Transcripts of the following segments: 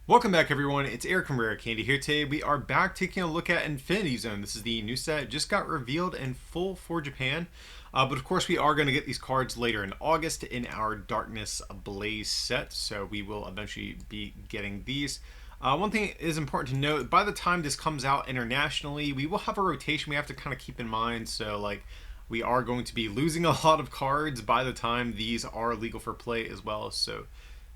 Welcome back, everyone. It's Eric from Rare Candy here today. We are back taking a look at Infinity Zone. This is the new set. It just got revealed in full for Japan. But of course, we are going to get these cards later in August in our Darkness Ablaze set. So we will eventually be getting these. One thing is important to note, by the time this comes out internationally, we will have a rotation we have to kind of keep in mind. So like, we are going to be losing a lot of cards by the time these are legal for play as well. So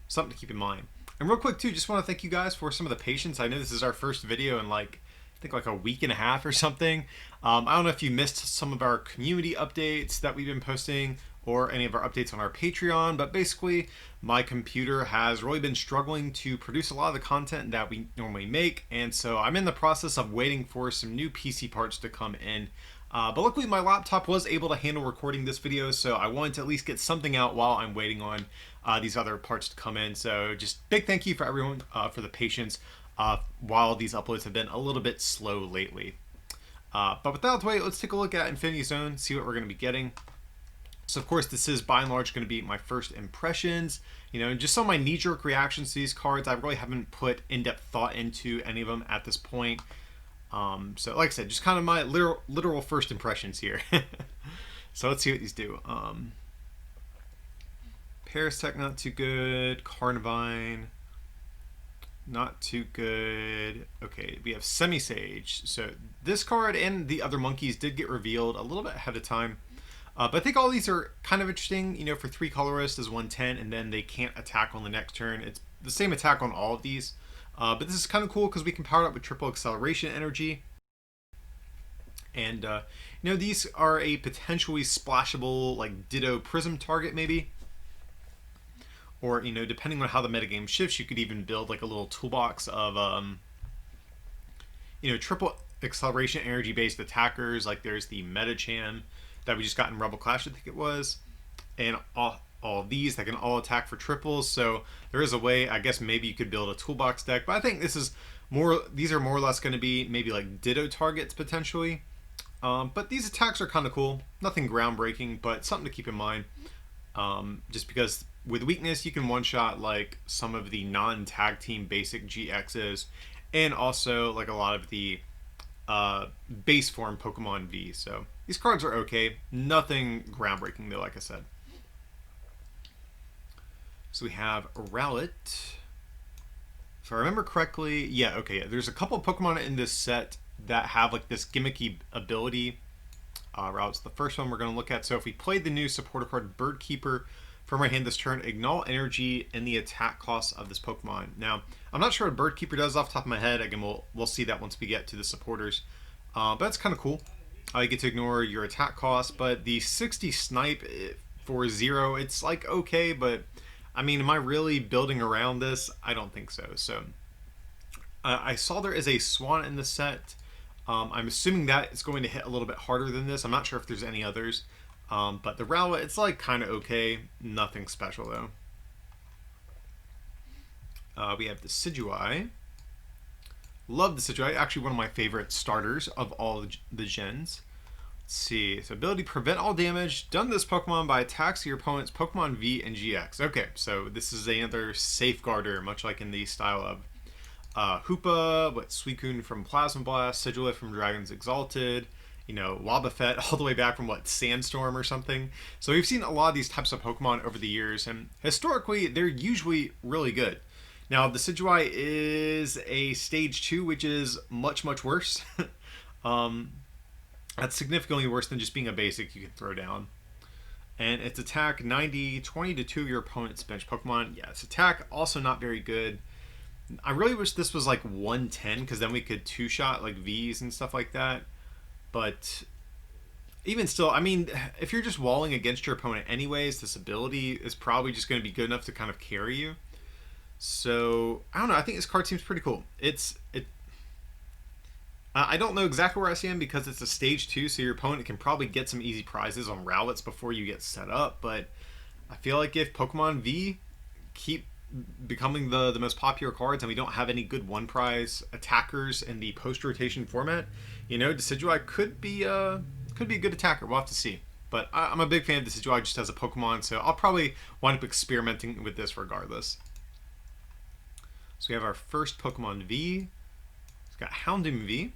something to keep in mind. And real quick too, just want to thank you guys for some of the patience. I know this is our first video in I think like a week and a half or something. I don't know if you missed some of our community updates that we've been posting or any of our updates on our Patreon, but basically my computer has really been struggling to produce a lot of the content that we normally make, and so I'm in the process of waiting for some new PC parts to come in. But luckily my laptop was able to handle recording this video, so I wanted to at least get something out while I'm waiting on these other parts to come in. So just big thank you for everyone for the patience while these uploads have been a little bit slow lately. But without the way, let's take a look at Infinity Zone, see what we're going to be getting. So of course this is by and large going to be my first impressions, you know, just some of my knee-jerk reactions to these cards. I really haven't put in-depth thought into any of them at this point. So like I said, just kind of my literal first impressions here. So let's see what these do. Parasect, not too good. Carnivine, not too good. Okay, we have Semi-Sage. So this card and the other monkeys did get revealed a little bit ahead of time. But I think all these are kind of interesting. You know, for 3 colorists is 110, and then they can't attack on the next turn. It's the same attack on all of these. But this is kind of cool because we can power it up with triple acceleration energy. And, you know, these are a potentially splashable, like, Ditto Prism target, maybe. Or, you know, depending on how the metagame shifts, you could even build, like, a little toolbox of, you know, triple acceleration energy-based attackers. Like, there's the Metacham that we just got in Rebel Clash, I think it was. And all these that can all attack for triples. So there is a way, I guess maybe you could build a toolbox deck, but I think this is these are more or less going to be maybe like Ditto targets potentially. But these attacks are kind of cool, nothing groundbreaking, but something to keep in mind. Just because with weakness you can one-shot like some of the non-tag team basic GXs, and also like a lot of the base form Pokemon V. So these cards are okay, nothing groundbreaking though, like I said. So we have Rowlet. If I remember correctly, yeah, okay, there's a couple of Pokemon in this set that have like this gimmicky ability. Rowlet's the first one we're going to look at. So if we play the new supporter card Bird Keeper from our hand this turn, ignore energy and the attack cost of this Pokemon. Now, I'm not sure what Bird Keeper does off the top of my head. Again, we'll see that once we get to the supporters. But that's kind of cool. You get to ignore your attack cost, but the 60 snipe for 0, it's like okay, but I mean, am I really building around this? I don't think so. So I saw there is a Swan in the set. I'm assuming that it's going to hit a little bit harder than this. I'm not sure if there's any others. But the Rowlet, it's like kind of okay. Nothing special though. We have the Scizor. Love the Scizor. Actually one of my favorite starters of all the gens. Let's see. So ability, prevent all damage done to this Pokemon by attacks of your opponent's Pokemon V and GX. Okay, so this is another safeguarder, much like in the style of Hoopa, Suicune from Plasma Blast, Sigilif from Dragon's Exalted, you know, Wobbuffet all the way back from Sandstorm or something. So we've seen a lot of these types of Pokemon over the years, and historically they're usually really good. Now the Scizor is a stage 2, which is much worse. That's significantly worse than just being a basic you can throw down. And its attack 90, 20 to 2 of your opponent's bench Pokemon. Yeah, its attack also not very good. I really wish this was like 110, because then we could 2-shot like Vs and stuff like that. But even still, I mean, if you're just walling against your opponent anyways, this ability is probably just going to be good enough to kind of carry you. So I don't know, I think this card seems pretty cool. I don't know exactly where I stand because it's a stage 2, so your opponent can probably get some easy prizes on Rowlets before you get set up, but I feel like if Pokemon V keep becoming the most popular cards and we don't have any good one prize attackers in the post-rotation format, you know, Decidueye could be a good attacker. We'll have to see. But I'm a big fan of Decidueye just as a Pokemon, so I'll probably wind up experimenting with this regardless. So we have our first Pokemon V. It's got Houndoom V.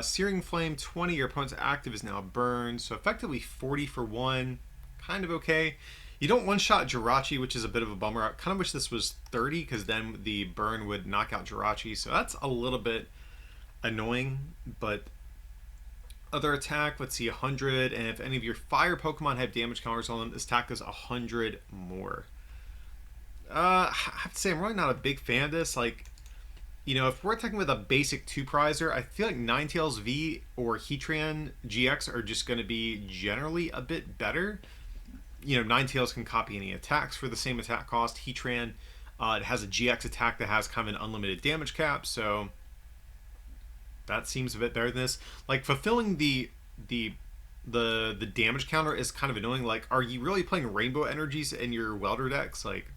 Searing Flame 20, your opponent's active is now burned. So effectively 40 for 1. Kind of okay. You don't one-shot Jirachi, which is a bit of a bummer. I kind of wish this was 30, because then the burn would knock out Jirachi. So that's a little bit annoying. But other attack, let's see, 100. And if any of your fire Pokemon have damage counters on them, this attack does 100 more. I have to say, I'm really not a big fan of this. Like, you know, if we're attacking with a basic 2-prizer, I feel like Ninetales V or Heatran GX are just going to be generally a bit better. You know, Ninetales can copy any attacks for the same attack cost. Heatran, it has a GX attack that has kind of an unlimited damage cap, so that seems a bit better than this. Like, fulfilling the damage counter is kind of annoying. Like, are you really playing Rainbow Energies in your Welder decks? Like,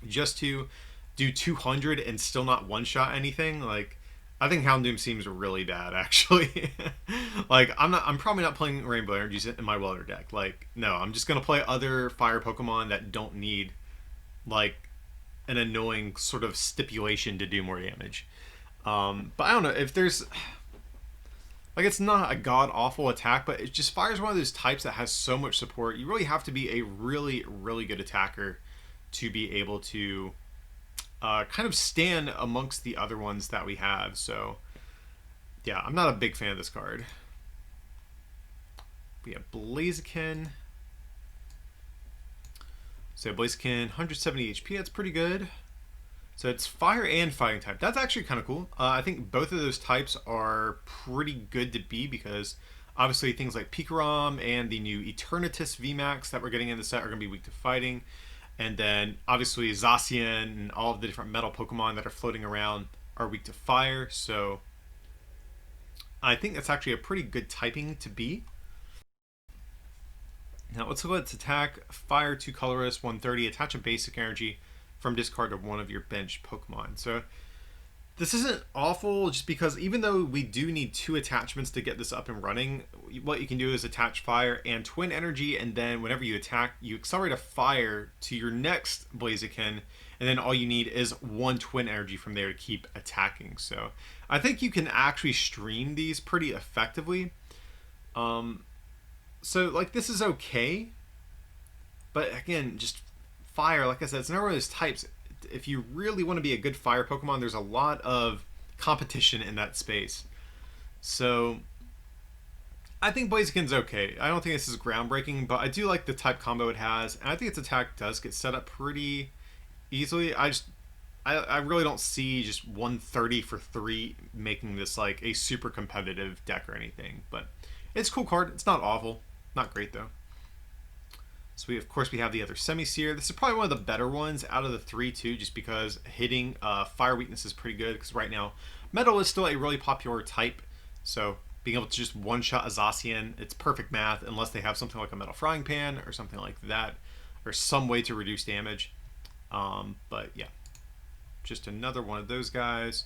just to do 200 and still not one-shot anything? Like, I think Houndoom seems really bad, actually. Like, I'm probably not playing Rainbow Energies in my Welder deck. Like, no, I'm just gonna play other fire Pokemon that don't need, like, an annoying sort of stipulation to do more damage. But I don't know if there's, like, it's not a god-awful attack, but it just fires one of those types that has so much support. You really have to be a really, really good attacker to be able to kind of stand amongst the other ones that we have. So yeah, I'm not a big fan of this card. We have Blaziken. So Blaziken, 170 HP, that's pretty good. So it's fire and fighting type. That's actually kind of cool. I think both of those types are pretty good to be, because obviously things like Pikarom and the new Eternatus VMAX that we're getting in the set are going to be weak to fighting. And then obviously Zacian and all of the different metal Pokemon that are floating around are weak to fire. So I think that's actually a pretty good typing to be. Now let's look at its attack. Fire to Colorist, 130. Attach a basic energy from discard to one of your bench Pokemon. So this isn't awful, just because even though we do need 2 attachments to get this up and running, what you can do is attach fire and twin energy, and then whenever you attack, you accelerate a fire to your next Blaziken, and then all you need is 1 twin energy from there to keep attacking. So I think you can actually stream these pretty effectively. So like, this is okay, but again, just fire, like I said, it's not one of those types. If you really want to be a good fire Pokemon, there's a lot of competition in that space. So I think Blaziken's okay. I don't think this is groundbreaking, but I do like the type combo it has, and I think its attack does get set up pretty easily. I really don't see just 130 for 3 making this like a super competitive deck or anything, but it's a cool card. It's not awful. Not great though. So of course we have the other Semi-Seer. This is probably one of the better ones out of the 3 too, just because hitting fire weakness is pretty good, because right now metal is still a really popular type. So being able to just one-shot a Zacian, it's perfect math, unless they have something like a Metal Frying Pan or something like that, or some way to reduce damage. But yeah, just another one of those guys.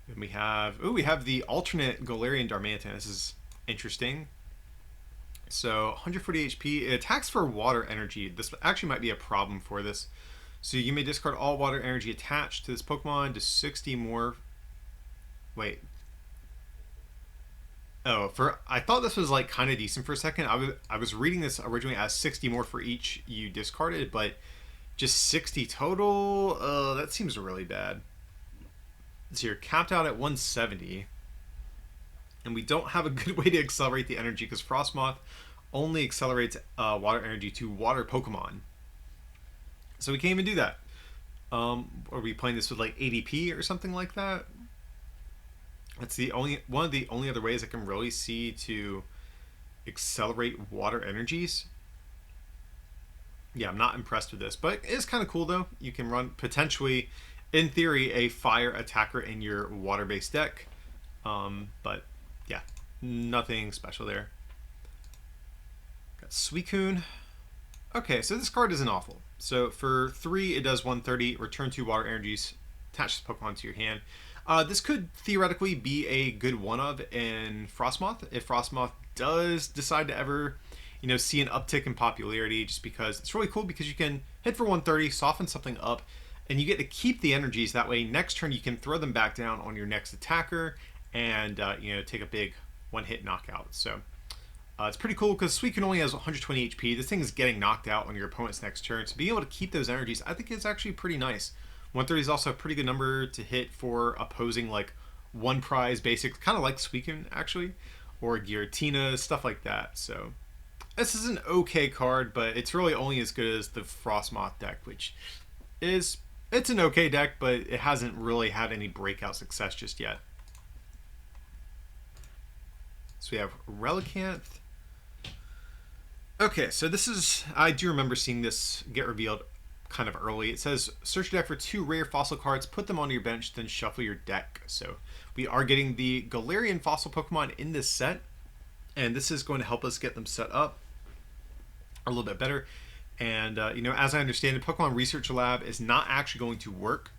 And we have the alternate Galarian Darmanitan. This is interesting. So 140 HP. It attacks for water energy. This actually might be a problem for this. So you may discard all water energy attached to this Pokemon to 60 more. Wait. Oh, I thought this was like kind of decent for a second. I was reading this originally as 60 more for each you discarded, but just 60 total. That seems really bad. So you're capped out at 170. And we don't have a good way to accelerate the energy, because Frostmoth only accelerates water energy to water Pokemon. So we can't even do that. Are we playing this with like ADP or something like that? That's one of the only other ways I can really see to accelerate water energies. Yeah, I'm not impressed with this, but it is kind of cool though. You can run potentially, in theory, a fire attacker in your water-based deck. But yeah, nothing special there. Got Suicune. Okay, so this card isn't awful. So for 3, it does 130. Return 2 water energies. Attach this Pokemon to your hand. This could theoretically be a good one-of in Frostmoth, if Frostmoth does decide to ever, see an uptick in popularity, just because it's really cool, because you can hit for 130, soften something up, and you get to keep the energies. That way, next turn you can throw them back down on your next attacker, and take a big one-hit knockout. So it's pretty cool because Suicune only has 120 HP. This thing is getting knocked out on your opponent's next turn. So being able to keep those energies, I think it's actually pretty nice. 130 is also a pretty good number to hit for opposing like one prize basic, kind of like Suicune actually, or Giratina, stuff like that. So this is an okay card, but it's really only as good as the Frostmoth deck, which it's an okay deck, but it hasn't really had any breakout success just yet. So we have Relicanth. Okay, so this is, I do remember seeing this get revealed kind of early. It says, search your deck for 2 rare fossil cards, put them onto your bench, then shuffle your deck. So we are getting the Galarian fossil Pokemon in this set, and this is going to help us get them set up a little bit better. And, as I understand it, Pokemon Research Lab is not actually going to work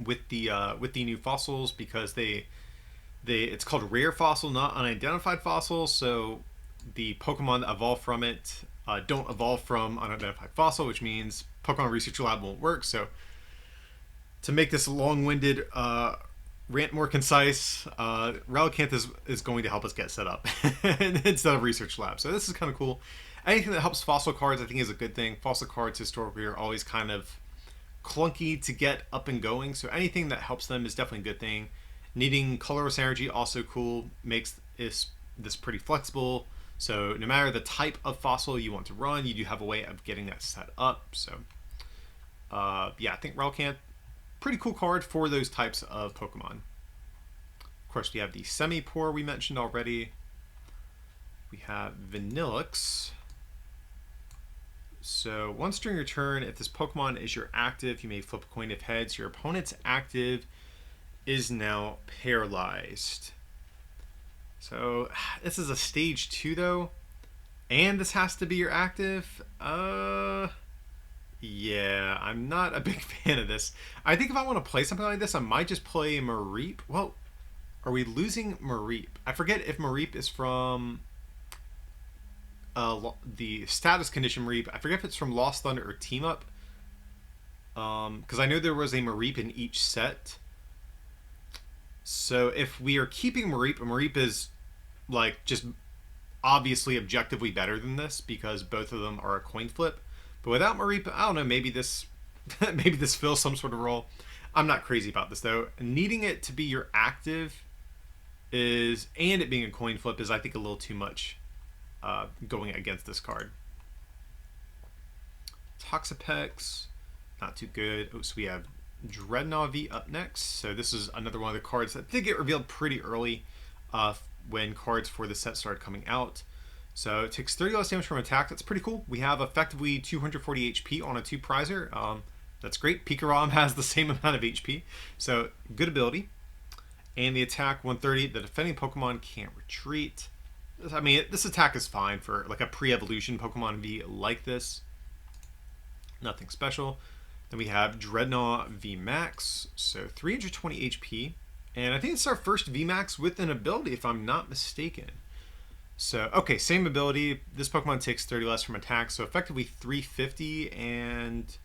with the new fossils because it's called rare fossil, not unidentified fossil. So the Pokemon that evolve from it don't evolve from unidentified fossil, which means Pokemon Research Lab won't work. So to make this long-winded rant more concise, Relicanth is going to help us get set up instead of Research Lab. So this is kind of cool. Anything that helps fossil cards, I think, is a good thing. Fossil cards historically are always kind of clunky to get up and going, so anything that helps them is definitely a good thing. Needing Colorist Energy, also cool, makes this pretty flexible. So no matter the type of fossil you want to run, you do have a way of getting that set up. So yeah, I think Relicanth, pretty cool card for those types of Pokemon. Of course, we have the Semi-Poor we mentioned already. We have Vanillix. So once during your turn, if this Pokemon is your active, you may flip a coin. If heads, your opponent's active is now paralyzed. So this is a stage 2 though, and this has to be your active. Yeah, I'm not a big fan of this. I think if I want to play something like this, I might just play Mareep. Well, are we losing Mareep? I forget if Mareep is from the status condition Mareep. I forget if it's from Lost Thunder or Team Up. Because I know there was a Mareep in each set. So if we are keeping Mareep, Mareep is like just obviously objectively better than this because both of them are a coin flip. But without Mareep, I don't know, maybe this maybe this fills some sort of role. I'm not crazy about this though. Needing it to be your active and it being a coin flip is, I think, a little too much going against this card. Toxapex, not too good. Oh, so we have Dreadnought V up next. So this is another one of the cards that did get revealed pretty early when cards for the set started coming out. So it takes 30 less damage from attack. That's pretty cool. We have effectively 240 HP on a 2-prizer. That's great. Pikarom has the same amount of HP. So good ability. And the attack 130. The defending Pokemon can't retreat. I mean, this attack is fine for like a pre-evolution Pokemon V like this. Nothing special. Then we have Dreadnought VMAX, so 320 HP. And I think it's our first VMAX with an ability, if I'm not mistaken. So, okay, same ability. This Pokemon takes 30 less from attack, so effectively 350, and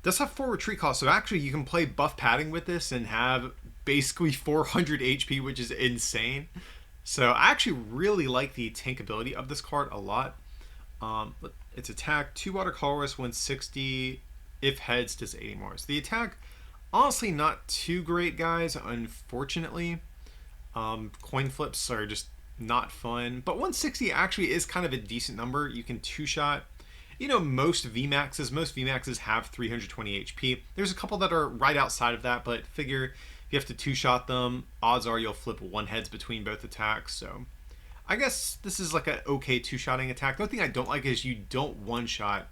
does have 4 retreat costs. So actually, you can play buff padding with this and have basically 400 HP, which is insane. So I actually really like the tank ability of this card a lot. Its attack, 2 water colorless, 160. If heads, does 80 more. So the attack, honestly, not too great, guys, unfortunately. Coin flips are just not fun. But 160 actually is kind of a decent number. You can 2-shot. You know, most VMAXs have 320 HP. There's a couple that are right outside of that, but figure if you have to 2-shot them, odds are you'll flip 1 heads between both attacks. So I guess this is like an okay 2-shotting attack. The only thing I don't like is you don't 1-shot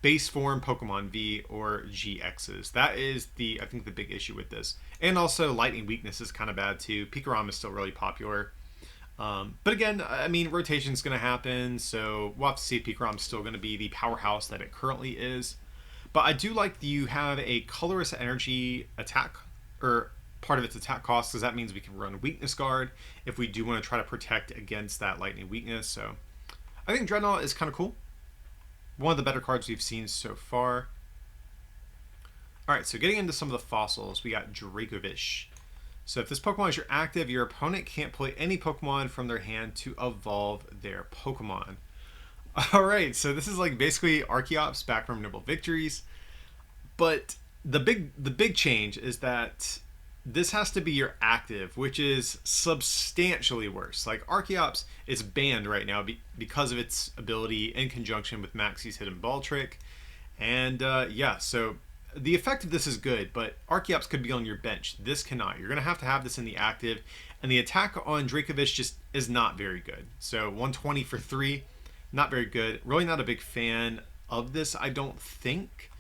base form Pokemon V or GXs. That is I think the big issue with this. And also lightning weakness is kind of bad too. Pikarom is still really popular. But again, I mean, rotation is going to happen, so we'll have to see if Picarom's still going to be the powerhouse that it currently is. But I do like that you have a Colorist Energy attack, or part of its attack cost, because that means we can run Weakness Guard if we do want to try to protect against that lightning weakness. So I think Dreadnought is kind of cool. One of the better cards we've seen so far. Alright, so getting into some of the fossils, we got Dracovish. So if this Pokemon is your active, your opponent can't play any Pokemon from their hand to evolve their Pokemon. Alright, so this is like basically Archeops back from Noble Victories. But the big change is that this has to be your active, which is substantially worse. Like Archeops is banned right now because of its ability in conjunction with Maxie's Hidden Ball Trick. And yeah, so the effect of this is good, but Archeops could be on your bench. This cannot. You're going to have this in the active, and the attack on Dracovish just is not very good. So 120 for 3, not very good. Really not a big fan of this, I don't think.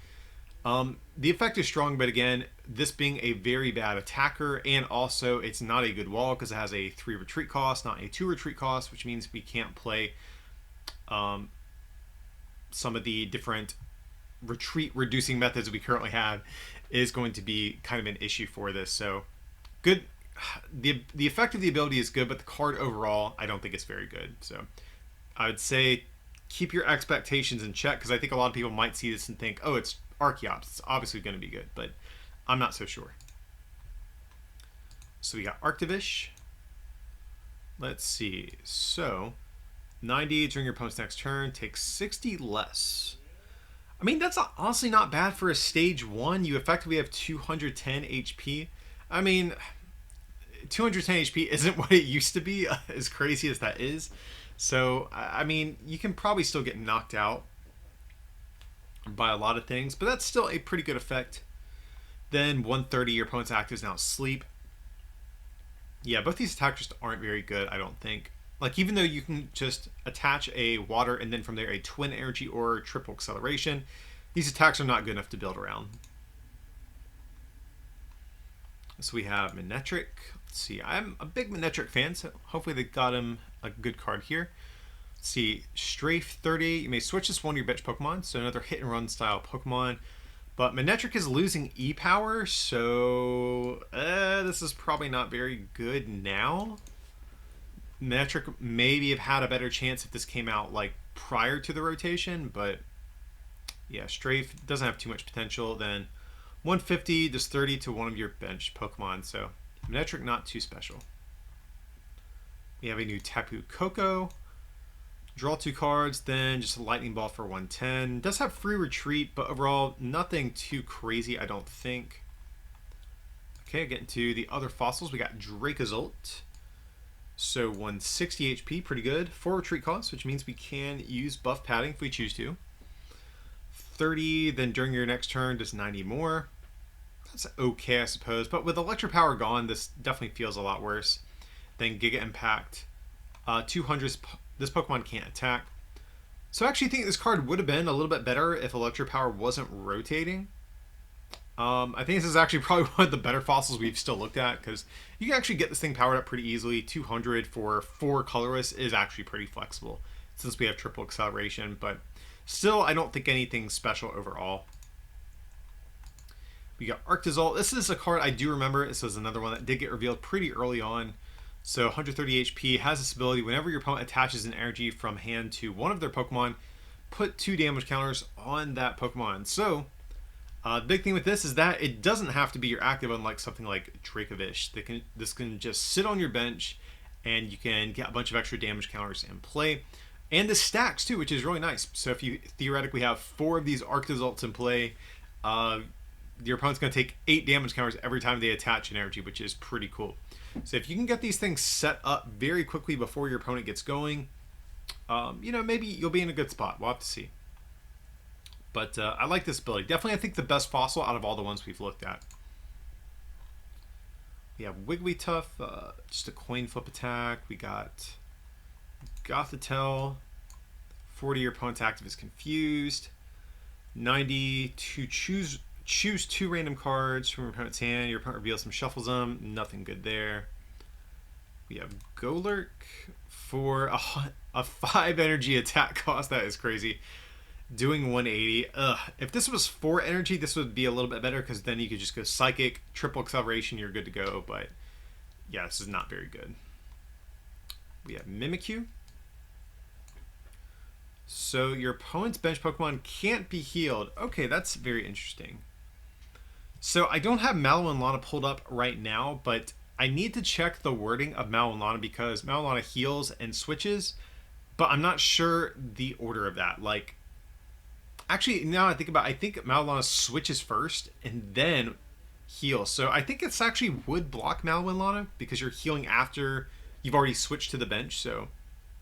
The effect is strong, but again, this being a very bad attacker, and also it's not a good wall because it has a 3 retreat cost, not a 2 retreat cost, which means we can't play some of the different retreat reducing methods we currently have, is going to be kind of an issue for this. So good. The effect of the ability is good, but the card overall I don't think it's very good. So I would say keep your expectations in check, because I think a lot of people might see this and think, oh, it's Archeops, it's obviously going to be good, but I'm not so sure. So we got Arctivish. Let's see. So 90 during your opponent's next turn, takes 60 less. I mean, that's honestly not bad for a stage 1. You effectively have 210 HP. I mean, 210 HP isn't what it used to be, as crazy as that is. So, I mean, you can probably still get knocked out by a lot of things, but that's still a pretty good effect. Then 130, your opponent's active is now asleep. Yeah, both these attacks just aren't very good, I don't think. Like, even though you can just attach a water and then from there a twin energy or triple acceleration, these attacks are not good enough to build around. So we have Manectric. Let's see, I'm a big Manectric fan, so hopefully they got him a good card here. Let's see, Strafe 30. You may switch this one to your bench Pokemon, so another hit and run style Pokemon. But Manectric is losing E-Power, so this is probably not very good now. Manectric maybe have had a better chance if this came out like prior to the rotation, but yeah, Strafe doesn't have too much potential. Then 150 does 30 to one of your bench Pokemon, so Manectric not too special. We have a new Tapu Koko. Draw 2 cards, then just a Lightning Ball for 110. Does have free retreat, but overall nothing too crazy, I don't think. Okay, getting to the other fossils, we got Dracozolt. So 160 HP, pretty good. 4 retreat costs, which means we can use buff padding if we choose to. 30, then during your next turn, does 90 more. That's okay, I suppose. But with Electro Power gone, this definitely feels a lot worse than Giga Impact. 200, this Pokemon can't attack. So I actually think this card would have been a little bit better if Electro Power wasn't rotating. I think this is actually probably one of the better fossils we've still looked at, because you can actually get this thing powered up pretty easily. 200 for 4 colorless is actually pretty flexible since we have triple acceleration, but still I don't think anything special overall. We got Arctozolt. This is a card I do remember. This was another one that did get revealed pretty early on. So 130 HP, has this ability whenever your opponent attaches an energy from hand to one of their Pokemon, put 2 damage counters on that Pokemon. So the big thing with this is that it doesn't have to be your active, unlike something like Dracovish. This can just sit on your bench, and you can get a bunch of extra damage counters in play. And this stacks too, which is really nice. So if you theoretically have 4 of these Arctozolts in play, your opponent's going to take 8 damage counters every time they attach an energy, which is pretty cool. So if you can get these things set up very quickly before your opponent gets going, you know, maybe you'll be in a good spot. We'll have to see. But I like this ability. Definitely, I think the best fossil out of all the ones we've looked at. We have Wigglytuff, just a coin flip attack. We got Gothitelle. 40, your opponent's active is confused. 90 to choose 2 random cards from your opponent's hand. Your opponent reveals them, shuffles them. Nothing good there. We have Golurk for a 5 energy attack cost. That is crazy. Doing 180. Ugh. If this was 4 energy, this would be a little bit better, because then you could just go Psychic, triple acceleration, you're good to go. But yeah, this is not very good. We have Mimikyu. So your opponent's bench Pokemon can't be healed. Okay, that's very interesting. So I don't have Mallow and Lana pulled up right now, but I need to check the wording of Mallow and Lana because Mallow and Lana heals and switches, but I'm not sure the order of that. Like, actually, now I think about it, I think Mallow and Lana switches first and then heals. So I think it's actually would block Mallow and Lana because you're healing after you've already switched to the bench. So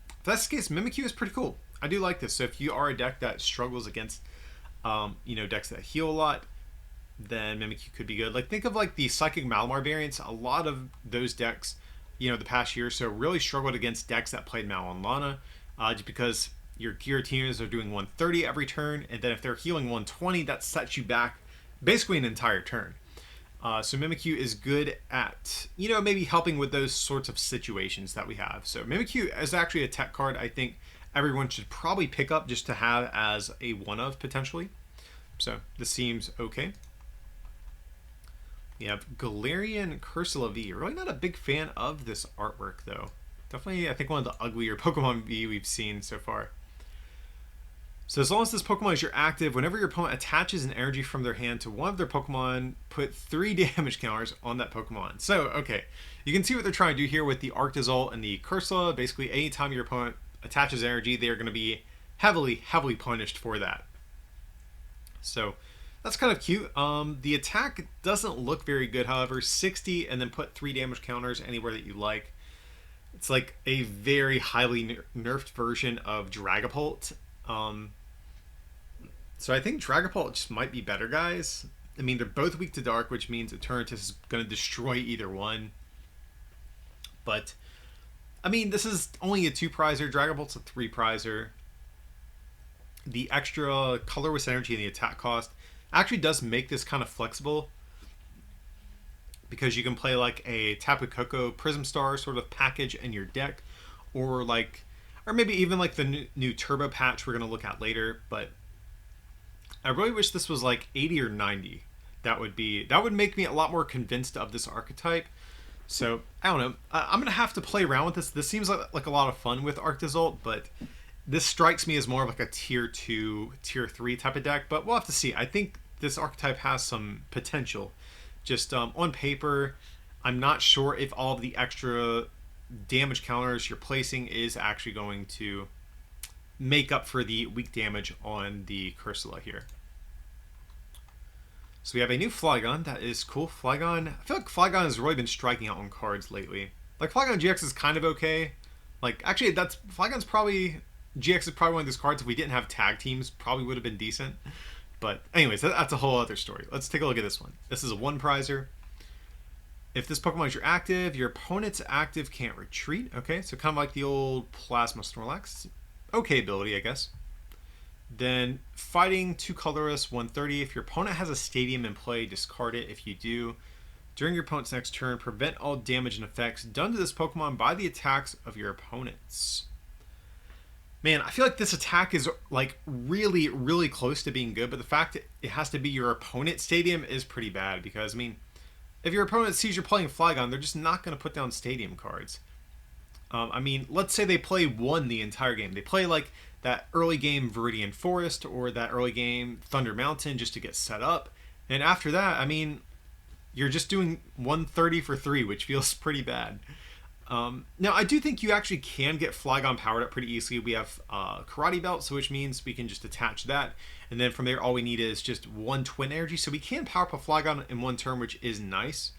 if that's the case, Mimikyu is pretty cool. I do like this. So if you are a deck that struggles against, decks that heal a lot, then Mimikyu could be good. Like, think of like the Psychic Malamar variants. A lot of those decks, the past year or so really struggled against decks that played Mallow and Lana, just because your Giratiners are doing 130 every turn, and then if they're healing 120, that sets you back basically an entire turn. So Mimikyu is good at, maybe helping with those sorts of situations that we have. So Mimikyu is actually a tech card I think everyone should probably pick up just to have as a one-of, potentially. So this seems okay. We have Galarian Cursula V. Really not a big fan of this artwork, though. Definitely, I think, one of the uglier Pokemon V we've seen so far. So as long as this Pokemon is your active, whenever your opponent attaches an energy from their hand to one of their Pokemon, put 3 damage counters on that Pokemon. So, okay, you can see what they're trying to do here with the Arctazol and the Cursula. Basically, anytime your opponent attaches energy, they are going to be heavily, heavily punished for that. So that's kind of cute. The attack doesn't look very good, however. 60 and then put 3 damage counters anywhere that you like. It's like a very highly nerfed version of Dragapult. So I think Dragapult just might be better, guys. I mean, they're both weak to Dark, which means Eternatus is going to destroy either one. But, I mean, this is only a 2-prizer. Dragapult's a 3-prizer. The extra Colorist Energy and the attack cost actually does make this kind of flexible, because you can play like a Tapu Koko Prism Star sort of package in your deck, or maybe even like the new Turbo patch we're going to look at later. But I really wish this was like 80 or 90. That would make me a lot more convinced of this archetype. So I don't know. I'm going to have to play around with this. This seems like a lot of fun with Arctazol, but this strikes me as more of like a tier 2, tier 3 type of deck. But we'll have to see. I think this archetype has some potential. Just on paper, I'm not sure if all of the extra damage counters you're placing is actually going to make up for the weak damage on the Cursula here. So we have a new Flygon. That is cool. Flygon, I feel like Flygon has really been striking out on cards lately. Like, Flygon GX is kind of okay. Like, actually, Flygon's probably... GX is probably one of those cards, if we didn't have tag teams, probably would have been decent. But anyways, that's a whole other story. Let's take a look at this one. This is a 1-prizer. If this Pokemon is your active, your opponent's active can't retreat. Okay, so kind of like the old Plasma Snorlax. Okay ability, I guess. Then fighting 2 colorless, 130. If your opponent has a stadium in play, discard it. If you do, during your opponent's next turn, prevent all damage and effects done to this Pokemon by the attacks of your opponents. Man, I feel like this attack is like really, really close to being good, but the fact that it has to be your opponent's stadium is pretty bad, because, I mean, if your opponent sees you're playing Flygon, they're just not going to put down stadium cards. I mean, let's say they play 1 the entire game. They play like that early game Viridian Forest or that early game Thunder Mountain just to get set up. And after that, I mean, you're just doing 130 for 3, which feels pretty bad. Now, I do think you actually can get Flygon powered up pretty easily. We have Karate Belt, so which means we can just attach that. And then from there, all we need is just 1 Twin Energy. So we can power up a Flygon in 1 turn, which is nice.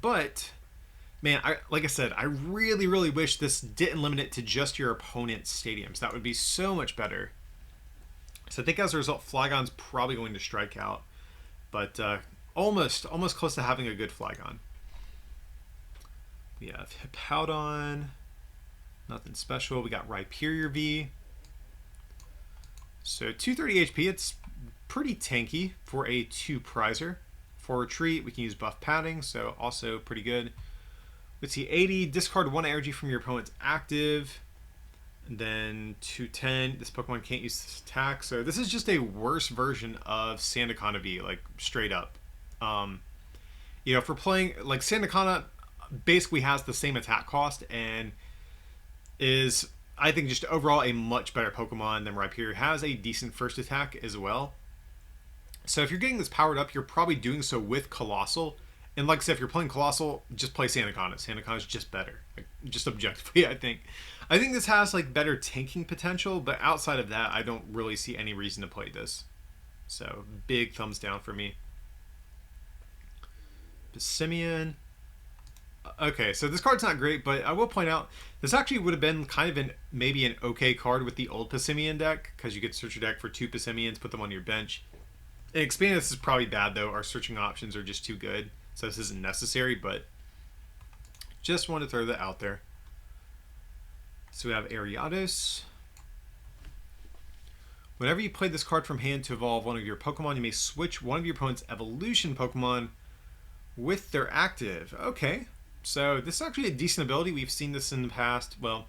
But, man, like I said, I really, really wish this didn't limit it to just your opponent's stadiums. That would be so much better. So I think as a result, Flygon's probably going to strike out. But almost close to having a good Flygon. We have Hippowdon, nothing special. We got Rhyperior V. So 230 HP, it's pretty tanky for a 2-prizer. For retreat, we can use buff padding, so also pretty good. Let's see, 80, discard 1 energy from your opponent's active. And then 210, this Pokemon can't use this attack. So this is just a worse version of Sandaconda V, like straight up. If we're playing, like Sandaconda basically has the same attack cost and is, I think, just overall a much better Pokemon than Rhyperior. Has a decent first attack as well. So if you're getting this powered up, you're probably doing so with Colossal. And like I said, if you're playing Colossal, just play Sandaconda. Sandaconda's just better. Like, just objectively, I think. I think this has like better tanking potential, but outside of that, I don't really see any reason to play this. So big thumbs down for me. Simeon. Okay, so this card's not great, but I will point out this actually would have been kind of maybe an okay card with the old Passimian deck, because you could search your deck for 2 Passimians, put them on your bench. And expanded, this is probably bad though. Our searching options are just too good, so this isn't necessary, but just want to throw that out there. So we have Eternatus. Whenever you play this card from hand to evolve one of your Pokemon, you may switch one of your opponent's evolution Pokemon with their active. Okay, so this is actually a decent ability. We've seen this in the past. Well,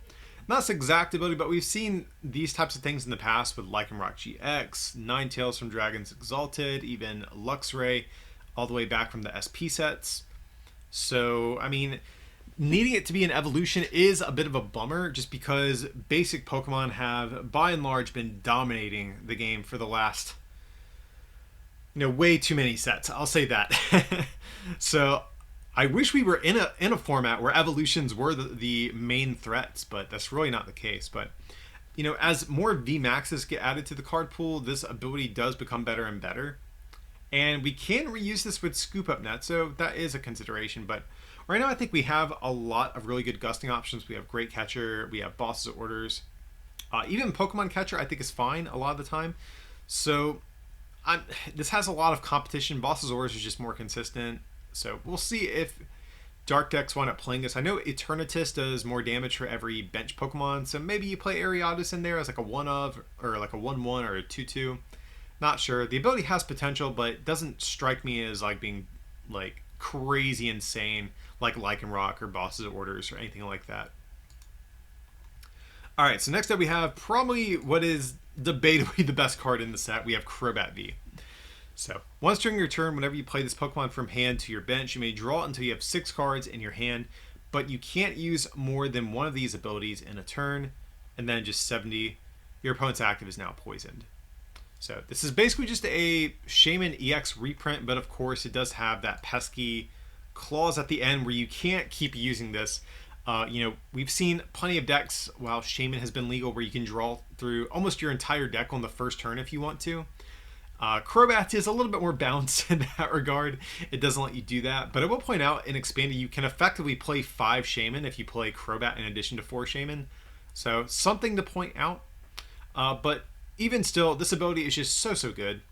not this exact ability, but we've seen these types of things in the past with Lycanroc GX, Ninetales from Dragons Exalted, even Luxray, all the way back from the SP sets. So, I mean, needing it to be an evolution is a bit of a bummer, just because basic Pokemon have, by and large, been dominating the game for the last, way too many sets. I'll say that. So I wish we were in a format where evolutions were the main threats, but that's really not the case. But as more VMAXs get added to the card pool, this ability does become better and better. And we can reuse this with Scoop Up Net, so that is a consideration. But right now I think we have a lot of really good gusting options. We have Great Catcher, we have Boss's Orders. Even Pokemon Catcher I think is fine a lot of the time. So this has a lot of competition. Boss's Orders is just more consistent. So we'll see if Dark decks wind up playing this. I know Eternatus does more damage for every bench Pokemon, so maybe you play Eternatus in there as like a 1-of, or like a 1-1 or a 2-2. Not sure. The ability has potential, but it doesn't strike me as like being like crazy insane like Lycanroc or Boss's Orders or anything like that. Alright, so next up we have probably what is debatably the best card in the set. We have Crobat V. So, once during your turn, whenever you play this Pokemon from hand to your bench, you may draw it until you have 6 cards in your hand, but you can't use more than one of these abilities in a turn, and then just 70. Your opponent's active is now poisoned. So, this is basically just a Shaman EX reprint, but of course it does have that pesky clause at the end where you can't keep using this. We've seen plenty of decks while Shaman has been legal where you can draw through almost your entire deck on the first turn if you want to. Crobat is a little bit more balanced in that regard. It doesn't let you do that. But I will point out, in Expanded, you can effectively play 5 Shaman if you play Crobat in addition to 4 Shaman. So, something to point out. But even still, this ability is just so good.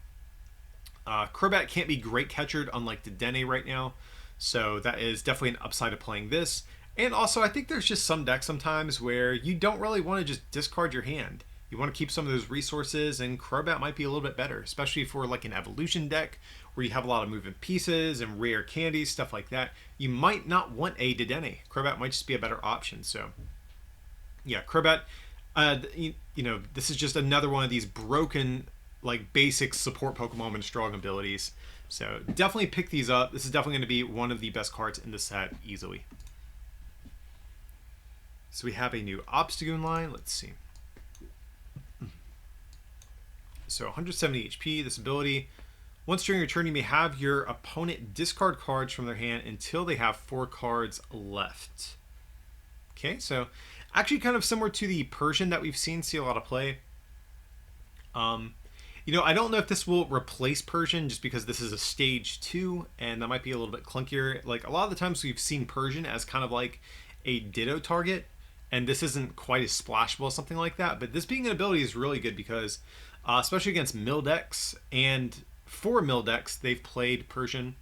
Crobat can't be Great Catchered, unlike Dedenne right now. So, that is definitely an upside of playing this. And also, I think there's just some decks sometimes where you don't really want to just discard your hand. You want to keep some of those resources, and Crobat might be a little bit better, especially for like an evolution deck where you have a lot of moving pieces and rare candies, stuff like that. You might not want a Dedenne. Crobat might just be a better option. So, yeah, Crobat, this is just another one of these broken, like, basic support Pokemon and strong abilities. So, definitely pick these up. This is definitely going to be one of the best cards in the set, easily. So, we have a new Obstagoon line. Let's see. So 170 HP, this ability. Once during your turn, you may have your opponent discard cards from their hand until they have 4 cards left. Okay, so actually kind of similar to the Persian that we've see a lot of play. I don't know if this will replace Persian just because this is a stage 2 and that might be a little bit clunkier. Like a lot of the times we've seen Persian as kind of like a Ditto target, and this isn't quite as splashable as something like that. But this being an ability is really good because especially against mill decks, and for mill decks, they've played Persian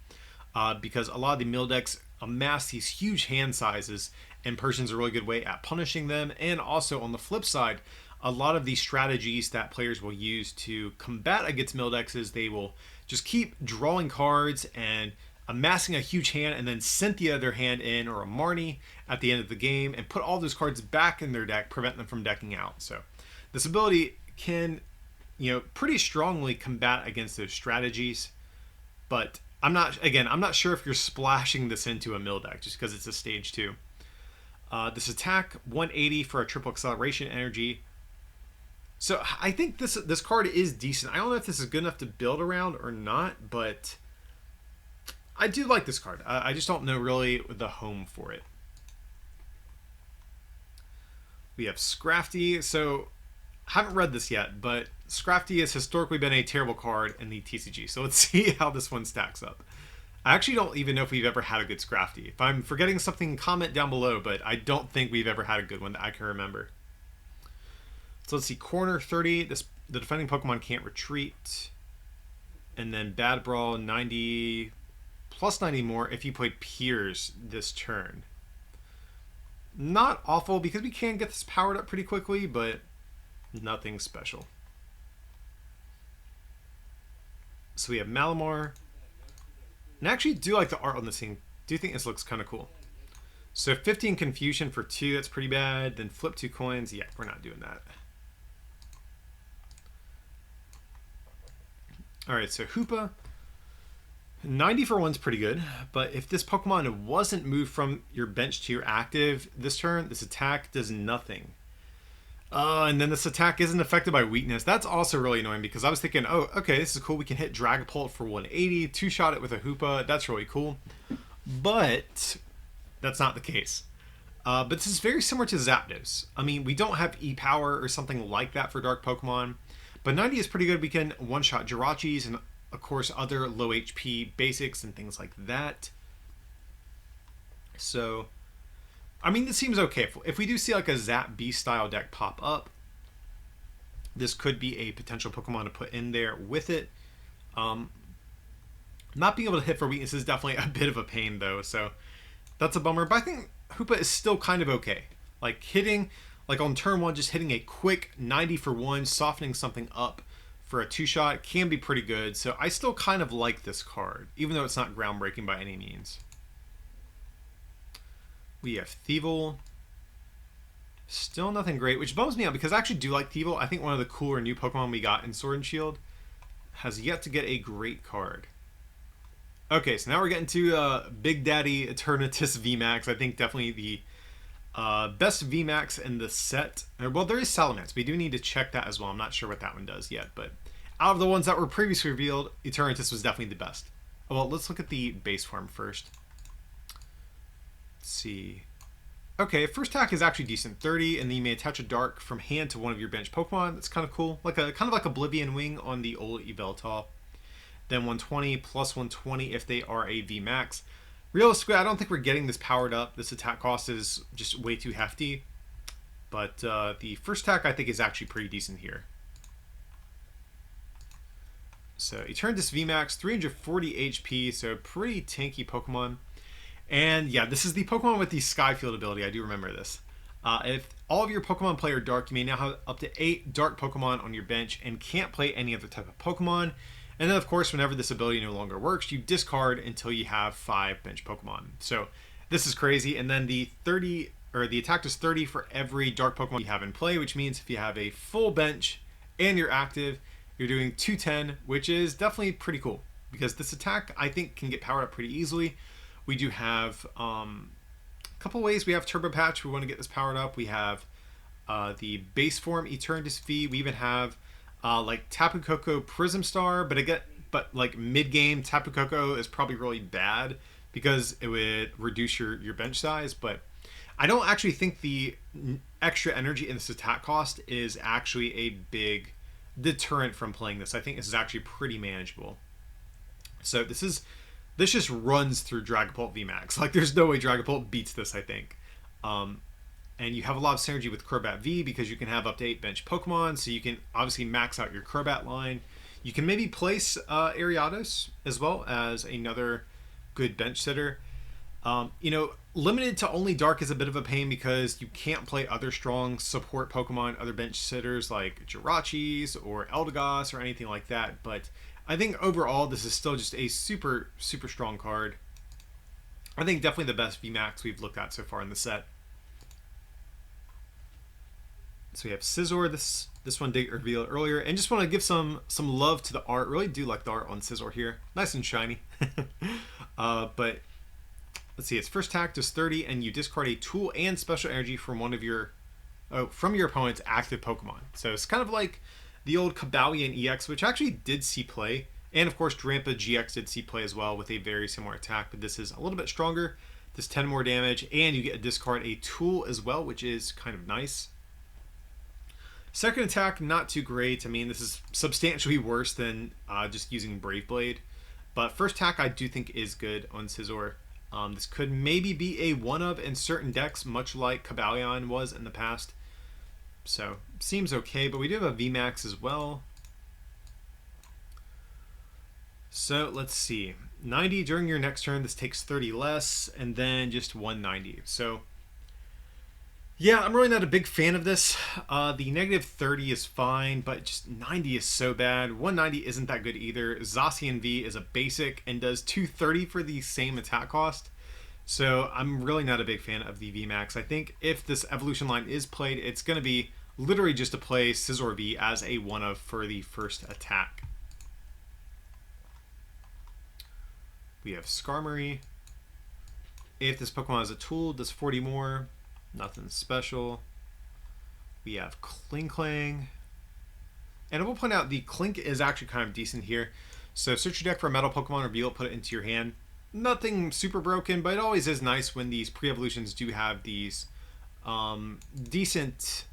because a lot of the mill decks amass these huge hand sizes, and Persian's a really good way at punishing them. And also on the flip side, a lot of these strategies that players will use to combat against mill decks is they will just keep drawing cards and amassing a huge hand and then Cynthia their hand in, or a Marnie at the end of the game, and put all those cards back in their deck, prevent them from decking out. So this ability can pretty strongly combat against those strategies, but I'm not sure if you're splashing this into a mill deck just because it's a stage 2. This attack 180 for a triple acceleration energy. So I think this card is decent. I don't know if this is good enough to build around or not, but I do like this card. I just don't know really the home for it. We have Scrafty. So I haven't read this yet, but Scrafty has historically been a terrible card in the TCG. So let's see how this one stacks up. I actually don't even know if we've ever had a good Scrafty. If I'm forgetting something, comment down below, but I don't think we've ever had a good one that I can remember. So let's see, corner 30, the defending Pokemon can't retreat. And then Bad Brawl 90, plus 90 more if you play Piers this turn. Not awful because we can get this powered up pretty quickly, but nothing special. So we have Malamar. And I actually do like the art on this thing. Do think this looks kind of cool. So 15 Confusion for 2, that's pretty bad. Then flip 2 coins. Yeah, we're not doing that. Alright, so Hoopa. 90 for 1's pretty good, but if this Pokemon wasn't moved from your bench to your active this turn, this attack does nothing. And then this attack isn't affected by weakness. That's also really annoying because I was thinking, oh, okay, this is cool. We can hit Dragapult for 180, two-shot it with a Hoopa. That's really cool. But that's not the case. But this is very similar to Zapdos. I mean, we don't have E-Power or something like that for Dark Pokemon, but 90 is pretty good. We can one-shot Jirachis and, of course, other low HP basics and things like that. So I mean, this seems okay. If we do see like a Zap B style deck pop up, this could be a potential Pokemon to put in there with it. Not being able to hit for weakness is definitely a bit of a pain though, so that's a bummer. But I think Hoopa is still kind of okay. Like hitting, like on turn 1, just hitting a quick 90 for 1, softening something up for a 2-shot can be pretty good. So I still kind of like this card, even though it's not groundbreaking by any means. We have Thievul. Still nothing great, which bums me out because I actually do like Thievul. I think one of the cooler new Pokemon we got in Sword and Shield has yet to get a great card. Okay, so now we're getting to Big Daddy Eternatus VMAX. I think definitely the best VMAX in the set. Well, there is Salamence. We do need to check that as well. I'm not sure what that one does yet, but out of the ones that were previously revealed, Eternatus was definitely the best. Well, let's look at the base form first. Let's see. Okay, first attack is actually decent, 30, and then you may attach a Dark from hand to one of your bench Pokemon. That's kind of cool, like a kind of like Oblivion Wing on the old Yveltal. Then 120 plus 120 if they are a VMAX. Realistically, I don't think we're getting this powered up. This attack cost is just way too hefty. But the first attack I think is actually pretty decent here. So Eternatus VMAX, 340 HP, so pretty tanky Pokemon. And yeah, this is the Pokemon with the Skyfield ability. I do remember this. If all of your Pokemon play are Dark, you may now have up to 8 Dark Pokemon on your bench and can't play any other type of Pokemon. And then, of course, whenever this ability no longer works, you discard until you have 5 bench Pokemon. So this is crazy. And then the attack does 30 for every Dark Pokemon you have in play, which means if you have a full bench and you're active, you're doing 210, which is definitely pretty cool because this attack I think can get powered up pretty easily. We do have a couple ways. We have Turbo Patch. We want to get this powered up. We have the base form Eternatus V. We even have like Tapu Koko Prism Star, but like mid game Tapu Koko is probably really bad because it would reduce your bench size. But I don't actually think the extra energy in this attack cost is actually a big deterrent from playing this. I think this is actually pretty manageable. So this just runs through Dragapult VMAX. Like, there's no way Dragapult beats this, I think. And you have a lot of synergy with Crobat V because you can have up to 8 bench Pokemon, so you can obviously max out your Crobat line. You can maybe place Ariados as well as another good bench sitter. You know, limited to only Dark is a bit of a pain because you can't play other strong support Pokemon, other bench sitters like Jirachis or Eldegoss or anything like that, but I think overall this is still just a super, super strong card. I think definitely the best VMAX we've looked at so far in the set. So we have Scizor. This one did reveal earlier, and just want to give some love to the art. Really do like the art on Scizor here, nice and shiny. But let's see, its first attack does 30, and you discard a tool and special energy from one of your from your opponent's active Pokemon. So it's kind of like the old Cobalion EX, which actually did see play. And of course, Drampa GX did see play as well with a very similar attack, but this is a little bit stronger. This 10 more damage, and you get to discard a tool as well, which is kind of nice. Second attack, not too great. I mean, this is substantially worse than just using Brave Blade. But first attack, I do think is good on Scizor. This could maybe be a one-of in certain decks, much like Cobalion was in the past. So, seems okay, but we do have a VMAX as well. So, let's see. 90 during your next turn, this takes 30 less, and then just 190. So, yeah, I'm really not a big fan of this. The negative 30 is fine, but just 90 is so bad. 190 isn't that good either. Gyrosean V is a basic and does 230 for the same attack cost. So I'm really not a big fan of the VMAX. I think if this evolution line is played, it's going to be literally just to play Scizor V as a one-of for the first attack. We have Skarmory. If this Pokemon is a tool, does 40 more. Nothing special. We have Klinklang. And I will point out the Klink is actually kind of decent here. So search your deck for a metal Pokemon, reveal it, put it into your hand. Nothing super broken, but it always is nice when these pre-evolutions do have these decent,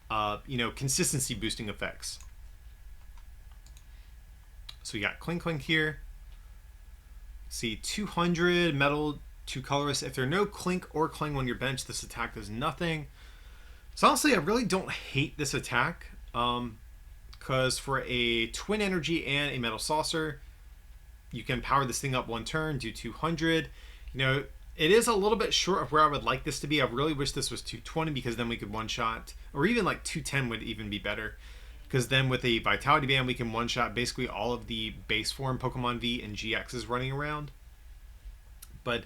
consistency boosting effects. So we got Klinklang here. See, 200 metal to Colorist. If there are no Klink or Kling on your bench, this attack does nothing. So honestly, I really don't hate this attack. Because for a Twin Energy and a Metal Saucer, you can power this thing up one turn, do 200. It is a little bit short of where I would like this to be. I really wish this was 220 because then we could one-shot, or even like 210 would even be better. Because then with a Vitality Band, we can one-shot basically all of the base form Pokemon V and GXs running around. But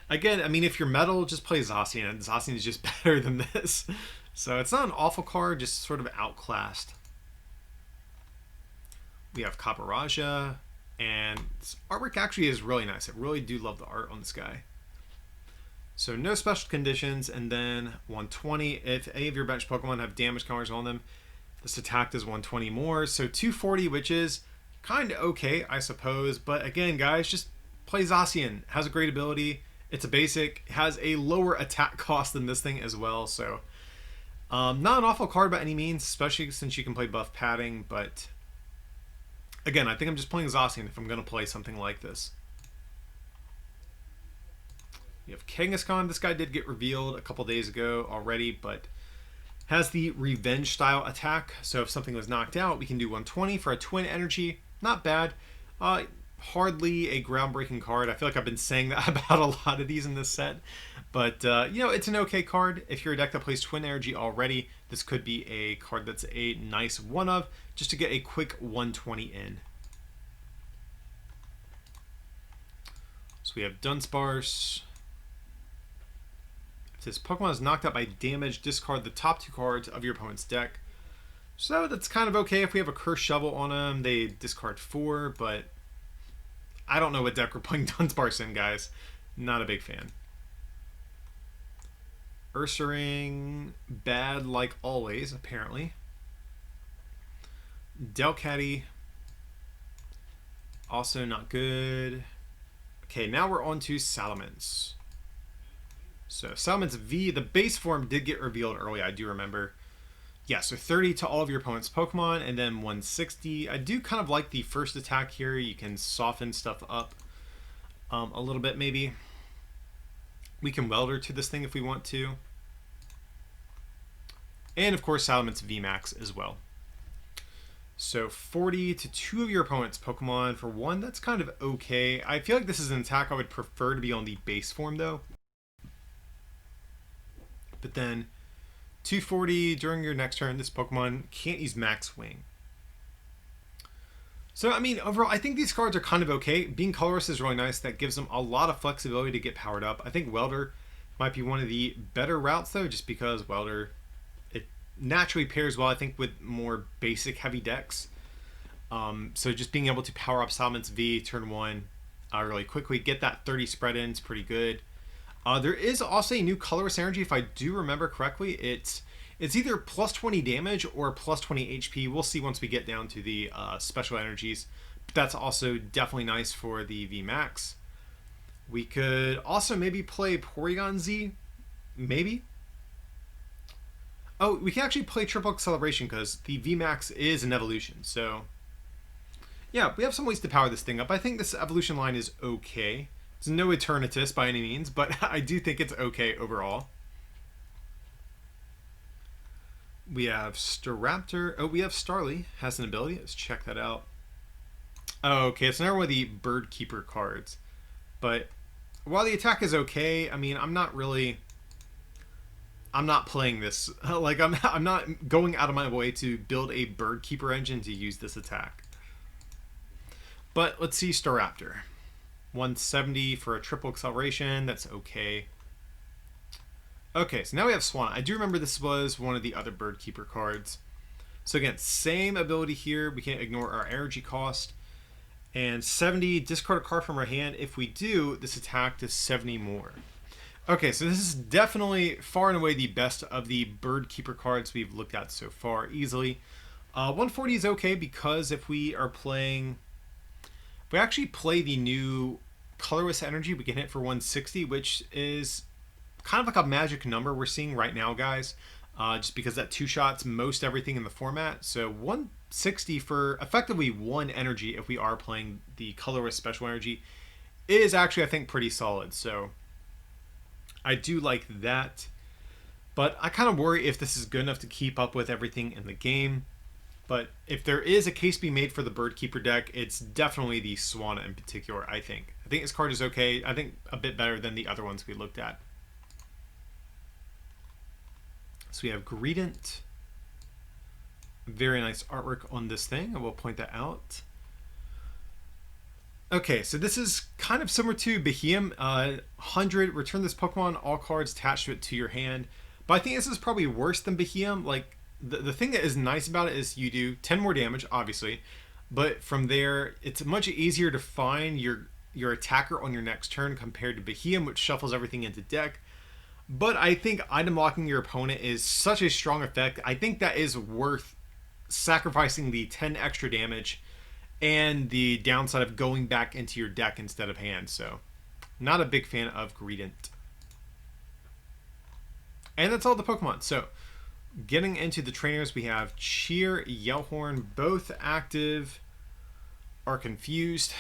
again, I mean, if you're metal, just play Gyrosean, and Gyrosean is just better than this. So it's not an awful card, just sort of outclassed. We have Caparaja, and this artwork actually is really nice. I really do love the art on this guy. So no special conditions, and then 120. If any of your bench Pokemon have damage counters on them, this attack does 120 more. So 240, which is kind of okay, I suppose. But again, guys, just play Gyrosean. Has a great ability. It's a basic. Has a lower attack cost than this thing as well. So not an awful card by any means, especially since you can play buff padding. But again, I think I'm just playing Gyrosean if I'm going to play something like this. We have Kangaskhan. This guy did get revealed a couple days ago already, but has the revenge style attack. So if something was knocked out, we can do 120 for a Twin Energy. Not bad. Hardly a groundbreaking card. I feel like I've been saying that about a lot of these in this set. But, it's an okay card. If you're a deck that plays Twin Energy already, this could be a card that's a nice one-of, just to get a quick 120 in. So we have Dunsparce. If this Pokemon is knocked out by damage, discard the top two cards of your opponent's deck. So that's kind of okay. If we have a Cursed Shovel on them, they discard 4, but I don't know what deck we're playing Dunsparce in, guys. Not a big fan. Ursaring, bad like always, apparently. Delcatty, also not good. Okay, now we're on to Salamence. So Salamence V, the base form did get revealed early, I do remember. Yeah, so 30 to all of your opponent's Pokemon, and then 160. I do kind of like the first attack here. You can soften stuff up a little bit, maybe. We can welder to this thing if we want to. And, of course, Salamence VMAX as well. So 40 to 2 of your opponent's Pokemon. For 1, that's kind of okay. I feel like this is an attack I would prefer to be on the base form, though. But then 240 during your next turn, this Pokemon can't use Max Wing. So, I mean, overall, I think these cards are kind of okay. Being Colorist is really nice. That gives them a lot of flexibility to get powered up. I think Welder might be one of the better routes, though, just because Welder, it naturally pairs well, I think, with more basic heavy decks. So just being able to power up Salamence V turn 1 really quickly, get that 30 spread in is pretty good. There is also a new Colorist Energy, if I do remember correctly. It's It's either plus 20 damage or plus 20 HP. We'll see once we get down to the special energies. But that's also definitely nice for the VMAX. We could also maybe play Porygon Z. Maybe. Oh, we can actually play Triple Acceleration because the VMAX is an evolution. So, yeah, we have some ways to power this thing up. I think this evolution line is okay. It's no Eternatus by any means, but I do think it's okay overall. We have Staraptor. Oh, we have Starly. Has an ability. Let's check that out. Oh, okay, it's another one of the Bird Keeper cards. But while the attack is okay, I mean, I'm not playing this. Like, I'm not going out of my way to build a Bird Keeper engine to use this attack. But let's see Staraptor. 170 for a triple acceleration. That's okay. Okay, so now we have Swan. I do remember this was one of the other Bird Keeper cards. So again, same ability here. We can't ignore our energy cost. And 70, discard a card from our hand. If we do, this attack does 70 more. Okay, so this is definitely far and away the best of the Bird Keeper cards we've looked at so far, easily. 140 is okay because if we are playing... If we actually play the new Colorist Energy, we can hit for 160, which is kind of like a magic number we're seeing right now, guys. Just because that 2-shots most everything in the format. So 160 for effectively 1 energy if we are playing the Colorist Special Energy is actually, I think, pretty solid. So I do like that. But I kind of worry if this is good enough to keep up with everything in the game. But if there is a case to be made for the Bird Keeper deck, it's definitely the Swanna in particular, I think. I think this card is okay. I think a bit better than the other ones we looked at. So we have Greedent. Very nice artwork on this thing. I will point that out. Okay, so this is kind of similar to Behemoth. 100, return this Pokemon, all cards attached to it to your hand. But I think this is probably worse than Behemoth. Like, the thing that is nice about it is you do 10 more damage, obviously. But from there, it's much easier to find your attacker on your next turn compared to Behemoth, which shuffles everything into deck. But I think item locking your opponent is such a strong effect. I think that is worth sacrificing the 10 extra damage and the downside of going back into your deck instead of hand. So, not a big fan of Greedent. And that's all the Pokemon. So, getting into the trainers, we have Cheer, Yellhorn, both active, are confused.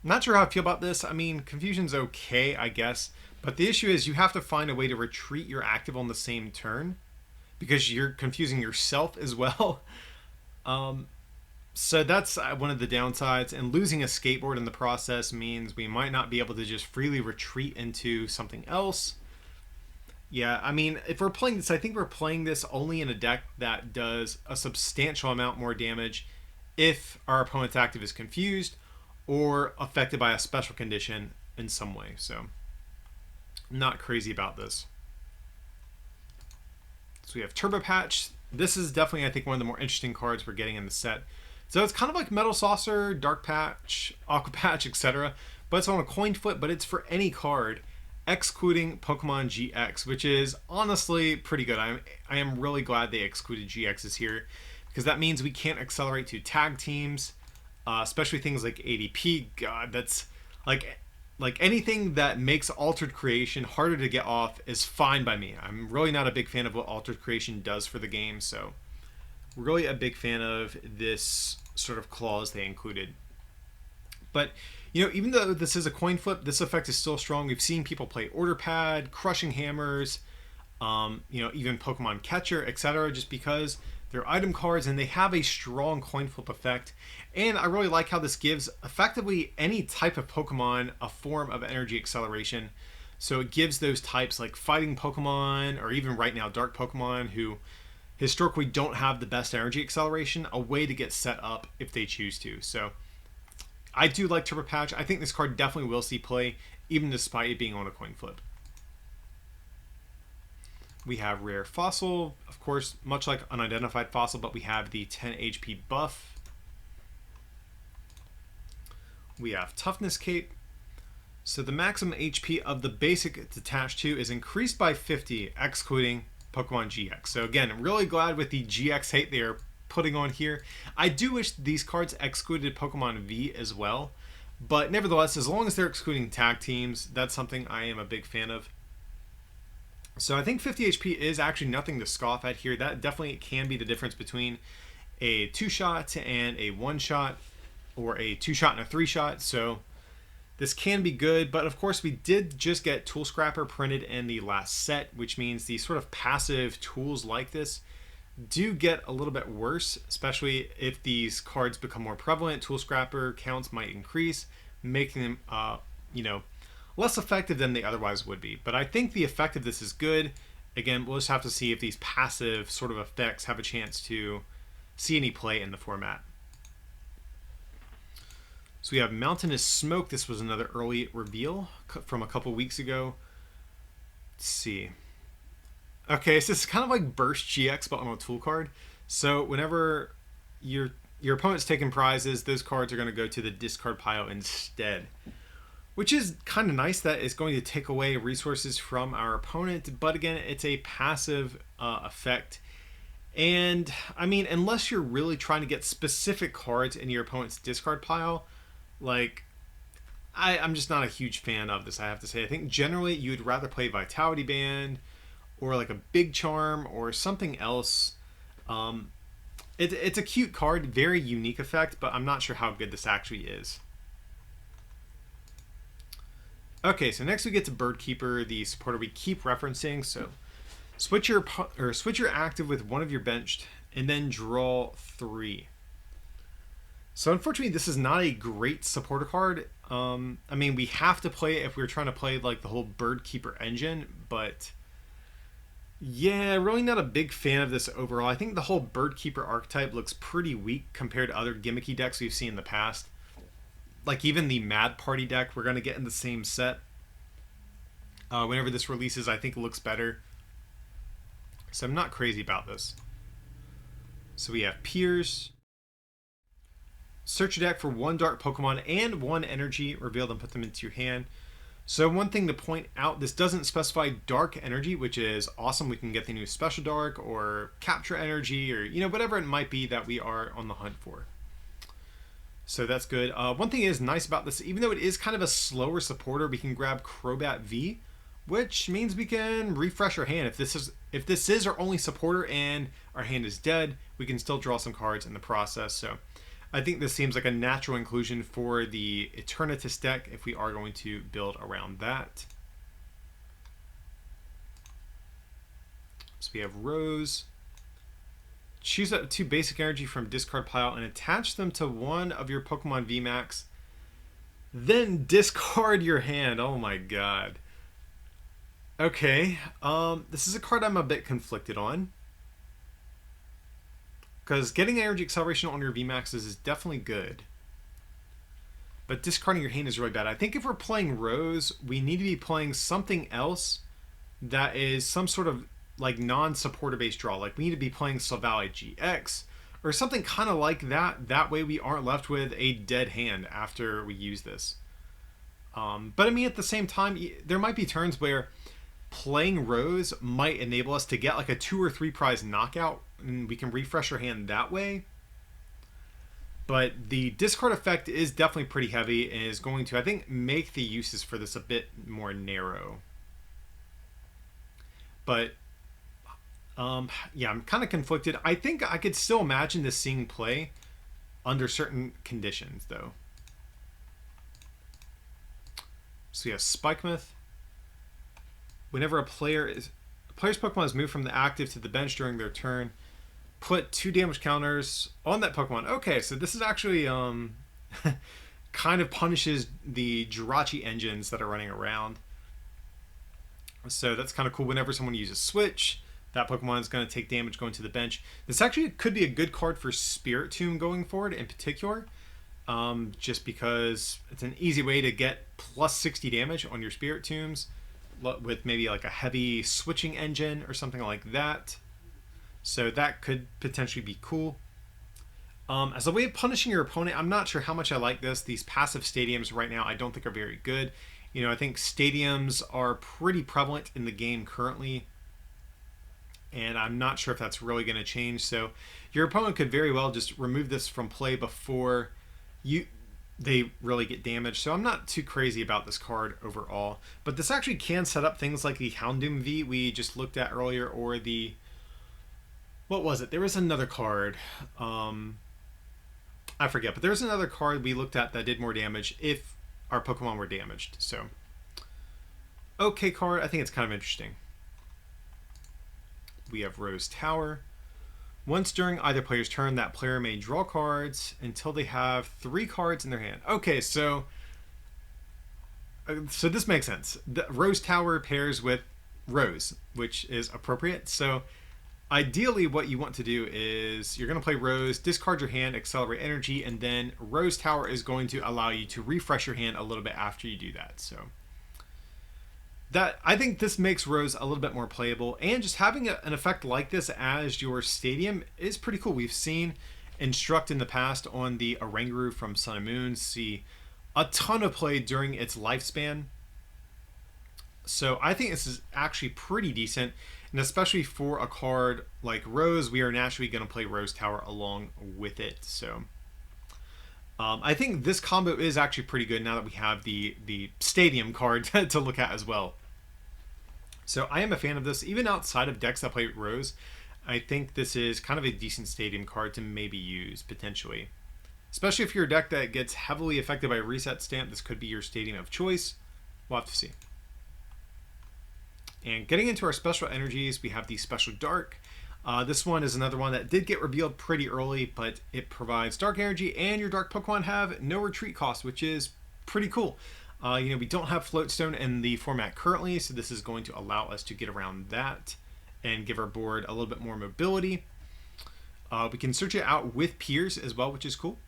Not sure how I feel about this. I mean, Confusion's okay, I guess. But the issue is you have to find a way to retreat your active on the same turn. Because you're confusing yourself as well. So that's one of the downsides. And losing a skateboard in the process means we might not be able to just freely retreat into something else. Yeah, I mean, if we're playing this, I think we're playing this only in a deck that does a substantial amount more damage if our opponent's active is confused or affected by a special condition in some way. So, not crazy about this. So we have Turbo Patch. This is definitely, I think, one of the more interesting cards we're getting in the set. So it's kind of like Metal Saucer, Dark Patch, Aqua Patch, etc. But it's on a coin flip, but it's for any card, excluding Pokemon GX, which is honestly pretty good. I am really glad they excluded GXs here, because that means we can't accelerate to tag teams, especially things like ADP. God, that's like anything that makes Altered Creation harder to get off is fine by me. I'm really not a big fan of what Altered Creation does for the game, so really a big fan of this sort of clause they included. But, you know, even though this is a coin flip, this effect is still strong. We've seen people play Order Pad, Crushing Hammers, you know, even Pokemon Catcher, etc., just because they're item cards and they have a strong coin flip effect. And I really like how this gives effectively any type of Pokemon a form of energy acceleration. So it gives those types like fighting Pokemon, or even right now dark Pokemon, who historically don't have the best energy acceleration, a way to get set up if they choose to. So I do like Turbo Patch. I think this card definitely will see play, even despite it being on a coin flip. We have Rare Fossil, of course, much like Unidentified Fossil, but we have the 10 HP buff. We have Toughness Cape. So the maximum HP of the basic it's attached to is increased by 50, excluding Pokemon GX. So again, I'm really glad with the GX hate they are putting on here. I do wish these cards excluded Pokemon V as well. But nevertheless, as long as they're excluding tag teams, that's something I am a big fan of. So I think 50 HP is actually nothing to scoff at here. That definitely can be the difference between a 2-shot and a 1-shot, or a 2-shot and a 3-shot. So this can be good, but of course we did just get Tool Scrapper printed in the last set, which means the sort of passive tools like this do get a little bit worse, especially if these cards become more prevalent. Tool Scrapper counts might increase, making them, less effective than they otherwise would be. But I think the effect of this is good. Again, we'll just have to see if these passive sort of effects have a chance to see any play in the format. So we have Mountainous Smoke. This was another early reveal from a couple weeks ago. Let's see. Okay, so it's kind of like Burst GX, but on a tool card. So whenever your opponent's taking prizes, those cards are going to go to the discard pile instead. Which is kind of nice that it's going to take away resources from our opponent. But again, it's a passive effect. And, I mean, unless you're really trying to get specific cards in your opponent's discard pile, like, I'm just not a huge fan of this, I have to say. I think generally you'd rather play Vitality Band or like a Big Charm or something else. It's a cute card, very unique effect, but I'm not sure how good this actually is. Okay, so next we get to Birdkeeper, the supporter we keep referencing. So switch your active with one of your benched and then draw 3. So unfortunately, this is not a great supporter card. I mean, we have to play it if we're trying to play like the whole Birdkeeper engine, but yeah, really not a big fan of this overall. I think the whole Birdkeeper archetype looks pretty weak compared to other gimmicky decks we've seen in the past. Like even the Mad Party deck we're going to get in the same set. Whenever this releases, I think it looks better. So I'm not crazy about this. So we have Piers. Search your deck for 1 dark Pokemon and 1 energy. Reveal them, put them into your hand. So one thing to point out, this doesn't specify dark energy, which is awesome. We can get the new special dark or capture energy or, whatever it might be that we are on the hunt for. So that's good. One thing is nice about this, even though it is kind of a slower supporter, we can grab Crobat V, which means we can refresh our hand. If this is our only supporter and our hand is dead, we can still draw some cards in the process. So I think this seems like a natural inclusion for the Eternatus deck if we are going to build around that. So we have Rose. Choose up 2 basic energy from discard pile and attach them to one of your Pokemon VMAX. Then discard your hand. Oh my god. Okay. This is a card I'm a bit conflicted on. Because getting energy acceleration on your VMAXs is definitely good. But discarding your hand is really bad. I think if we're playing Rose, we need to be playing something else that is some sort of like non-supporter based draw. Like we need to be playing Silvally GX or something kind of like that. That way we aren't left with a dead hand after we use this. But I mean, at the same time, there might be turns where playing Rose might enable us to get like a 2 or 3 prize knockout and we can refresh our hand that way. But the discard effect is definitely pretty heavy and is going to, I think, make the uses for this a bit more narrow. But yeah, I'm kind of conflicted. I think I could still imagine this seeing play under certain conditions, though. So we have Spikemuth. Whenever a player's Pokemon is moved from the active to the bench during their turn, put 2 damage counters on that Pokemon. Okay, so this is actually kind of punishes the Jirachi engines that are running around. So that's kind of cool. Whenever someone uses Switch, that Pokemon is going to take damage going to the bench. This actually could be a good card for Spirit Tomb going forward in particular. Just because it's an easy way to get plus 60 damage on your Spirit Tombs with maybe like a heavy switching engine or something like that. So that could potentially be cool. As a way of punishing your opponent, I'm not sure how much I like this. These passive stadiums right now I don't think are very good. You know, I think stadiums are pretty prevalent in the game currently, and I'm not sure if that's really going to change. So your opponent could very well just remove this from play before they really get damaged. So I'm not too crazy about this card overall. But this actually can set up things like the Houndoom V we just looked at earlier, or the... what was it? There was another card. I forget, but there was another card we looked at that did more damage if our Pokemon were damaged. So, okay card. I think it's kind of interesting. We have Rose Tower. Once during either player's turn, that player may draw cards until they have 3 cards in their hand. Okay, so this makes sense. The Rose Tower pairs with Rose, which is appropriate. So ideally what you want to do is you're going to play Rose, discard your hand, accelerate energy, and then Rose Tower is going to allow you to refresh your hand a little bit after you do that. So that, I think this makes Rose a little bit more playable, and just having an effect like this as your stadium is pretty cool. We've seen Instruct in the past on the Oranguru from Sun and Moon see a ton of play during its lifespan. So I think this is actually pretty decent, and especially for a card like Rose, we are naturally going to play Rose Tower along with it. So I think this combo is actually pretty good now that we have the Stadium card to look at as well. So I am a fan of this. Even outside of decks that play Rose, I think this is kind of a decent Stadium card to maybe use, potentially. Especially if you're a deck that gets heavily affected by a reset stamp, this could be your Stadium of choice. We'll have to see. And getting into our special energies, we have the Special Dark. This one is another one that did get revealed pretty early, but it provides Dark Energy, and your Dark Pokemon have no retreat cost, which is pretty cool. You know, we don't have Floatstone in the format currently, so this is going to allow us to get around that and give our board a little bit more mobility. We can search it out with peers as well, which is cool.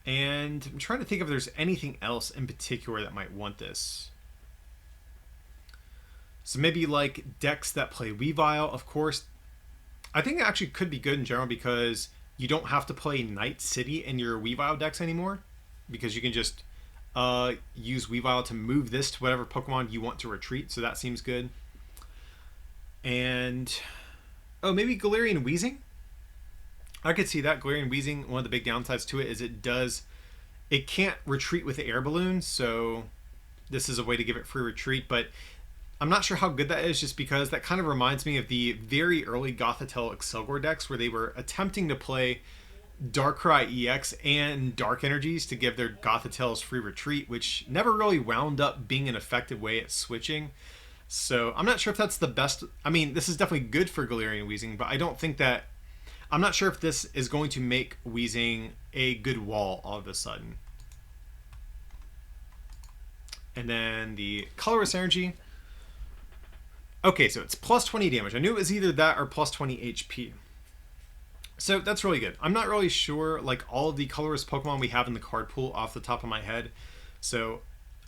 And I'm trying to think if there's anything else in particular that might want this. So maybe like decks that play Weavile, of course. I think it actually could be good in general because you don't have to play Night City in your Weavile decks anymore, because you can just use Weavile to move this to whatever Pokemon you want to retreat. So that seems good. And oh, maybe Galarian Weezing. I could see that. Galarian Weezing, one of the big downsides to it is it can't retreat with the air balloon. So this is a way to give it free retreat, but I'm not sure how good that is, just because that kind of reminds me of the very early Gothitelle Excelgor decks where they were attempting to play Darkrai EX and Dark Energies to give their Gothitelles free retreat, which never really wound up being an effective way at switching. So I'm not sure if that's the best. I mean, this is definitely good for Galarian Weezing, but I don't think that... I'm not sure if this is going to make Weezing a good wall all of a sudden. And then the Colorist Energy. Okay, so it's plus 20 damage. I knew it was either that or plus 20 HP. So that's really good. I'm not really sure like all of the colorist Pokemon we have in the card pool off the top of my head. So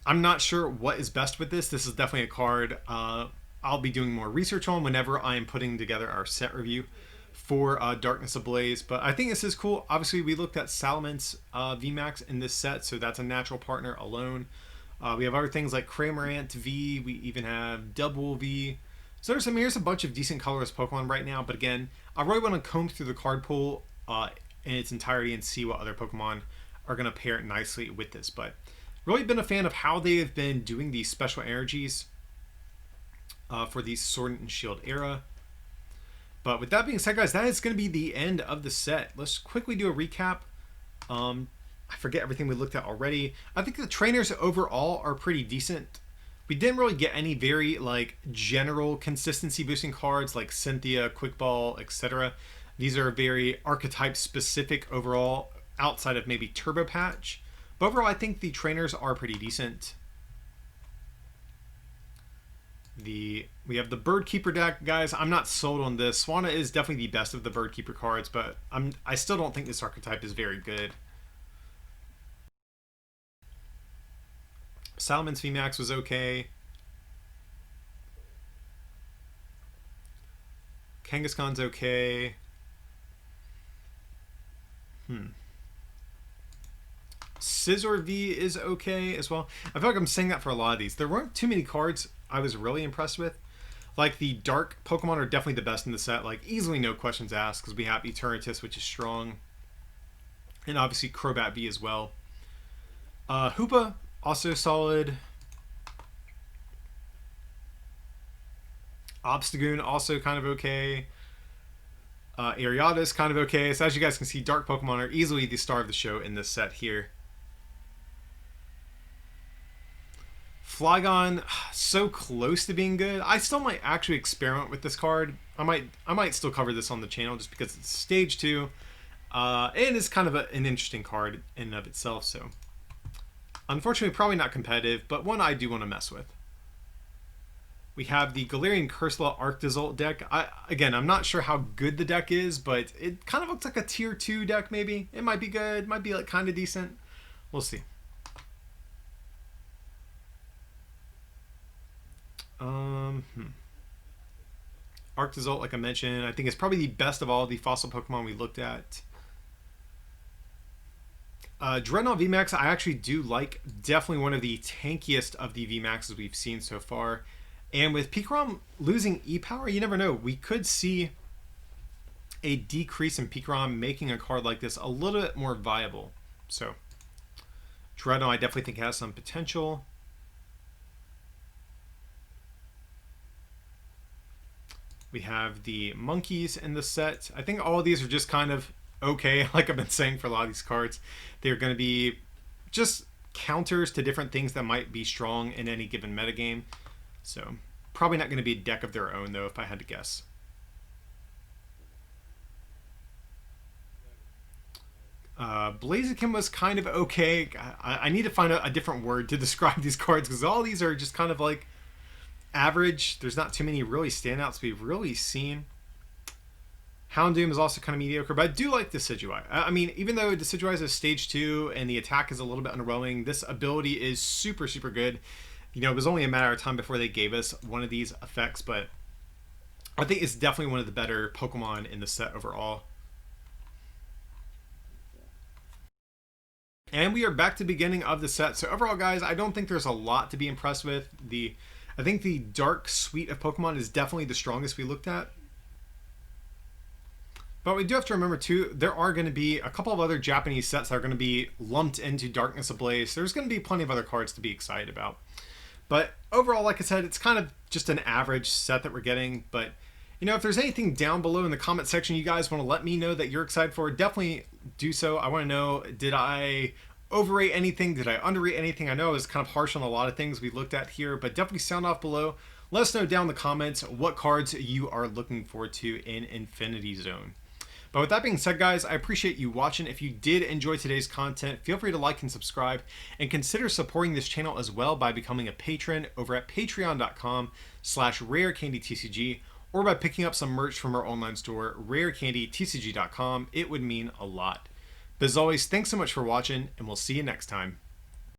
I'm not sure what is best with this. This is definitely a card I'll be doing more research on whenever I am putting together our set review for Darkness Ablaze. But I think this is cool. Obviously, we looked at Salamence VMAX in this set, so that's a natural partner alone. We have other things like Cramorant V. We even have Double V. So here's a bunch of decent colorist Pokemon right now, but again, I really want to comb through the card pool in its entirety and see what other Pokemon are going to pair nicely with this. But really been a fan of how they have been doing these special energies for the Sword and Shield era. But with that being said, guys, that is going to be the end of the set. Let's quickly do a recap. I forget everything we looked at already. I think the trainers overall are pretty decent. We didn't really get any very like general consistency boosting cards like Cynthia, Quick Ball, etc. These are very archetype specific overall, outside of maybe Turbo Patch. But overall, I think the trainers are pretty decent. We have the Bird Keeper deck, guys. I'm not sold on this. Swanna is definitely the best of the Bird Keeper cards, but I still don't think this archetype is very good. Salamence VMAX was okay. Kangaskhan's okay. Scizor V is okay as well. I feel like I'm saying that for a lot of these. There weren't too many cards I was really impressed with. Like the dark Pokemon are definitely the best in the set. Like easily no questions asked because we have Eternatus, which is strong. And obviously Crobat V as well. Hoopa, also solid. Obstagoon, also kind of okay. Ariatis, kind of okay. So as you guys can see, dark Pokemon are easily the star of the show in this set here. Flygon, so close to being good. I still might actually experiment with this card. I might still cover this on the channel just because it's stage 2. And it's kind of an interesting card in and of itself. So unfortunately, probably not competitive, but one I do want to mess with. We have the Galarian Cursola Arctozolt deck. Again, I'm not sure how good the deck is, but it kind of looks like a tier 2 deck maybe. It might be good, might be like kind of decent. We'll see. Arctozolt, like I mentioned, I think it's probably the best of all the fossil Pokemon we looked at. Dreadnought VMAX, I actually do like. Definitely one of the tankiest of the VMAXs we've seen so far. And with Pikarom losing E-Power, you never know. We could see a decrease in Pikarom, making a card like this a little bit more viable. So, Dreadnought I definitely think has some potential. We have the monkeys in the set. I think all of these are just kind of okay, like I've been saying for a lot of these cards. They're going to be just counters to different things that might be strong in any given metagame. So, probably not going to be a deck of their own, though, if I had to guess. Blaziken was kind of okay. I need to find a different word to describe these cards, because all these are just kind of like average. There's not too many really standouts we've really seen. Houndoom is also kind of mediocre, but I do like Decidueye. I mean, even though Decidueye is a stage 2 and the attack is a little bit underwhelming, this ability is super, super good. You know, it was only a matter of time before they gave us one of these effects, but I think it's definitely one of the better Pokemon in the set overall. And we are back to the beginning of the set. So overall, guys, I don't think there's a lot to be impressed with. I think the dark suite of Pokemon is definitely the strongest we looked at. But we do have to remember, too, there are going to be a couple of other Japanese sets that are going to be lumped into Darkness Ablaze. There's going to be plenty of other cards to be excited about. But overall, like I said, it's kind of just an average set that we're getting. But, you know, if there's anything down below in the comment section you guys want to let me know that you're excited for, definitely do so. I want to know, did I overrate anything? Did I underrate anything? I know I was kind of harsh on a lot of things we looked at here, but definitely sound off below. Let us know down in the comments what cards you are looking forward to in Infinity Zone. But with that being said, guys, I appreciate you watching. If you did enjoy today's content, feel free to like and subscribe, and consider supporting this channel as well by becoming a patron over at patreon.com/rarecandytcg, or by picking up some merch from our online store, rarecandytcg.com. It would mean a lot. But as always, thanks so much for watching, and we'll see you next time.